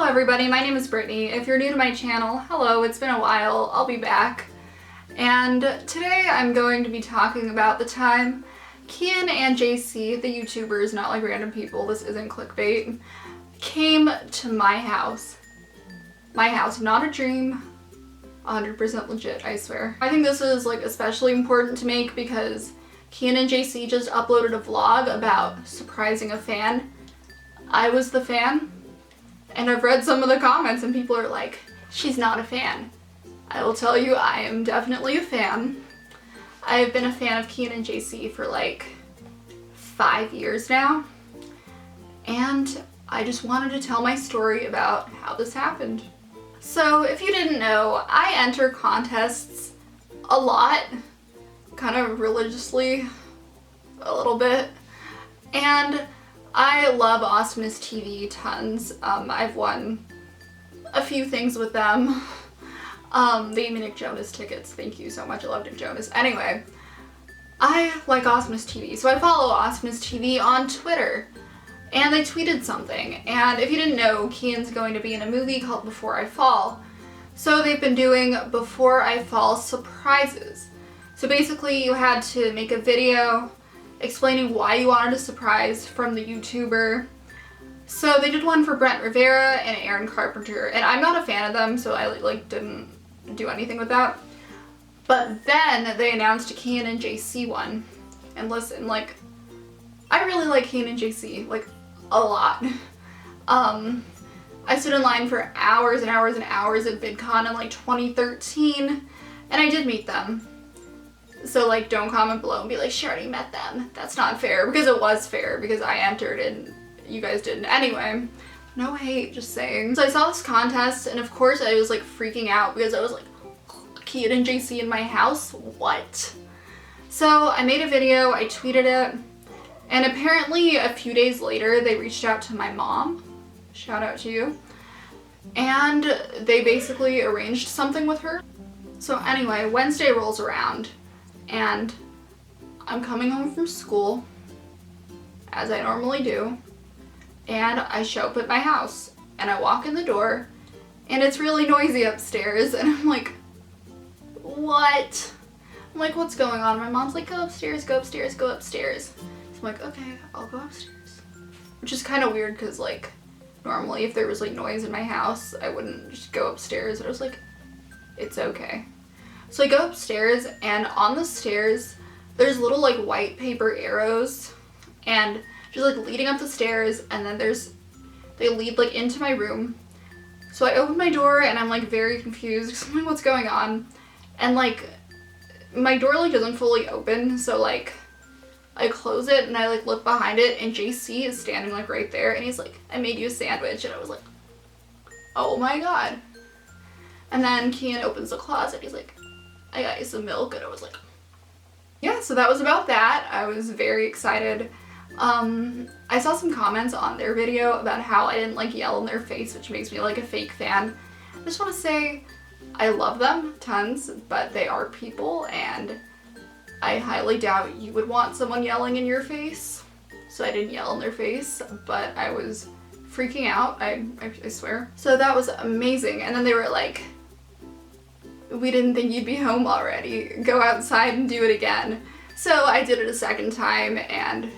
Hello everybody, my name is Brittany. If you're new to my channel, hello, it's been a while, I'll be back. And today I'm going to be talking about the time Kian and JC, the YouTubers, not like random people, this isn't clickbait, came to my house. My house, not a dream, 100% legit, I swear. I think this is like especially important to make because Kian and JC just uploaded a vlog about surprising a fan. I was the fan, and I've read some of the comments and people are like, she's not a fan. I will tell you, I am definitely a fan. I've been a fan of Kian and JC for like 5 years now, and I just wanted to tell my story about how this happened. So if you didn't know, I enter contests a lot, kind of religiously, a little bit, and I love AwesomenessTv tons. I've won a few things with them. They gave me Nick Jonas tickets. Thank you so much. I love Nick Jonas. Anyway, I like AwesomenessTv, so I follow AwesomenessTV on Twitter. And they tweeted something. And if you didn't know, Kian's going to be in a movie called Before I Fall. So they've been doing Before I Fall surprises. So basically you had to make a video explaining why you wanted a surprise from the YouTuber. So they did one for Brent Rivera and Aaron Carpenter, and I'm not a fan of them, so I like didn't do anything with that. But then they announced a Kian and JC one, and listen, like, I really like Kian and JC, like, a lot. I stood in line for hours and hours and hours at VidCon in like 2013, and I did meet them. So like, don't comment below and be like, she already met them. That's not fair, because it was fair, because I entered and you guys didn't. Anyway, no hate, just saying. So I saw this contest, and of course I was like freaking out because I was like, Kian and JC in my house? What? So I made a video, I tweeted it, and apparently a few days later they reached out to my mom. Shout out to you. And they basically arranged something with her. So anyway, Wednesday rolls around, and I'm coming home from school, as I normally do, and I show up at my house, and I walk in the door, and it's really noisy upstairs, and I'm like, what? I'm like, what's going on? My mom's like, go upstairs, go upstairs, go upstairs. So I'm like, okay, I'll go upstairs. Which is kind of weird, because like, normally if there was like noise in my house, I wouldn't just go upstairs. I was like, it's okay. So I go upstairs, and on the stairs, there's little like white paper arrows, and just like leading up the stairs, and then they lead like into my room. So I open my door, and I'm like very confused, because I'm like, what's going on? And like, my door like doesn't fully open, so like, I close it, and I like look behind it, and JC is standing like right there, and he's like, I made you a sandwich, and I was like, oh my god. And then Kian opens the closet, he's like, I got you some milk, and I was like, yeah, so that was about that. I was very excited. I saw some comments on their video about how I didn't like yell in their face, which makes me like a fake fan. I just want to say I love them tons, but they are people, and I highly doubt you would want someone yelling in your face. So I didn't yell in their face, but I was freaking out, I swear. So that was amazing. And then they were like, we didn't think you'd be home already. Go outside and do it again. So I did it a second time, and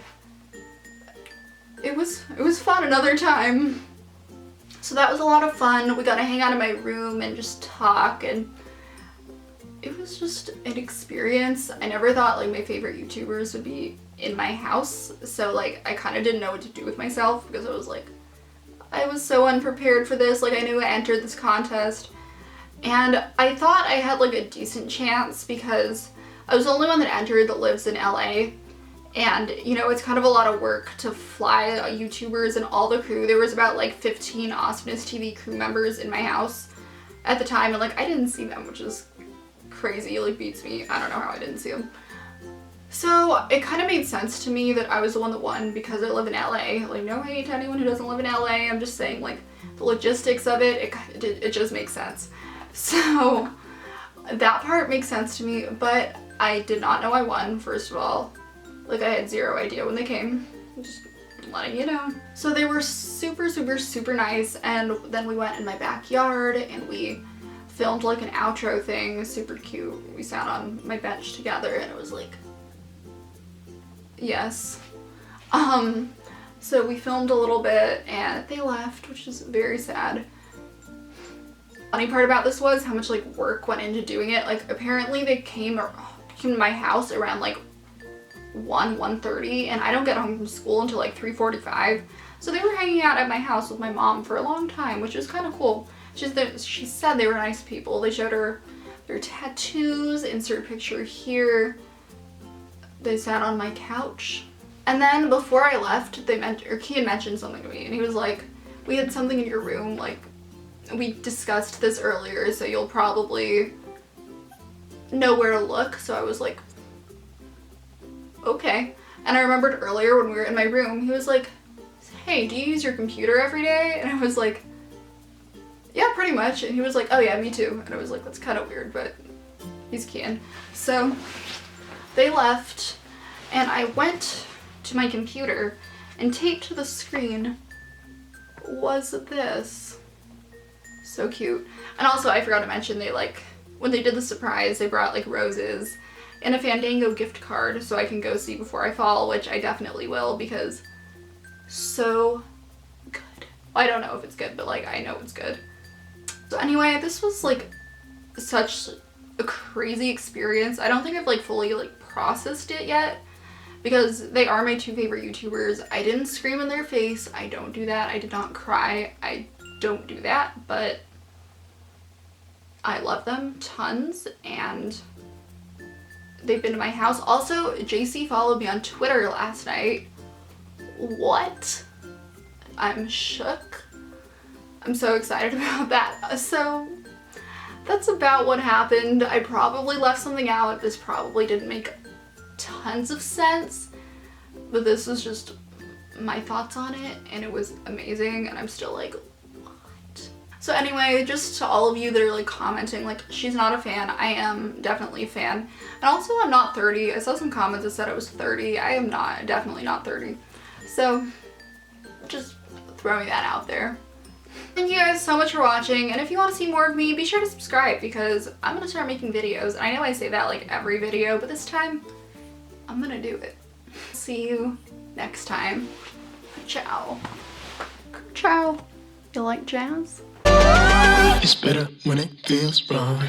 it was fun another time. So that was a lot of fun. We got to hang out in my room and just talk, and it was just an experience. I never thought like my favorite YouTubers would be in my house, so like I kind of didn't know what to do with myself, because I was like, I was so unprepared for this. Like, I knew I entered this contest, and I thought I had like a decent chance because I was the only one that entered that lives in LA, and you know, it's kind of a lot of work to fly YouTubers and all the crew. There was about like 15 AwesomenessTV crew members in my house at the time, and like I didn't see them, which is crazy, like beats me. I don't know how I didn't see them. So it kind of made sense to me that I was the one that won because I live in LA. Like, no hate to anyone who doesn't live in LA, I'm just saying like the logistics of it just makes sense. So that part makes sense to me, but I did not know I won, first of all. Like, I had zero idea when they came. Just letting you know. So they were super, super, super nice, and then we went in my backyard and we filmed like an outro thing, super cute. We sat on my bench together and it was like, yes. So we filmed a little bit and they left, which is very sad. Funny part about this was how much like work went into doing it. Like apparently they came to my house around like 1:30, and I don't get home from school until like 3:45. So they were hanging out at my house with my mom for a long time, which is kind of cool. She said they were nice people. They showed her their tattoos, insert picture here. They sat on my couch. And then before I left, Kian mentioned something to me, and he was like, we had something in your room, like, we discussed this earlier, so you'll probably know where to look. So I was like, okay. And I remembered earlier when we were in my room, he was like, hey, do you use your computer every day? And I was like, yeah, pretty much. And he was like, oh yeah, me too. And I was like, that's kind of weird, but he's Kian. So they left, and I went to my computer, and taped to the screen was this. So cute. And also I forgot to mention, they like, when they did the surprise, they brought like roses and a Fandango gift card so I can go see Before I Fall, which I definitely will because so good. I don't know if it's good, but like I know it's good. So anyway, this was like such a crazy experience. I don't think I've like fully like processed it yet because they are my two favorite YouTubers. I didn't scream in their face. I don't do that. I did not cry. I don't do that, but I love them tons, and they've been to my house. Also, JC followed me on Twitter last night. What? I'm shook. I'm so excited about that. So that's about what happened. I probably left something out. This probably didn't make tons of sense, but this was just my thoughts on it, and it was amazing, and I'm still like, what? So anyway, just to all of you that are like commenting, like, she's not a fan, I am definitely a fan. And also, I'm not 30. I saw some comments that said I was 30. I am not, definitely not 30. So just throwing that out there. Thank you guys so much for watching, and if you want to see more of me, be sure to subscribe because I'm gonna start making videos. I know I say that like every video, but this time I'm gonna do it. See you next time. Ciao. Ciao. You like jazz? It's better when it feels wrong.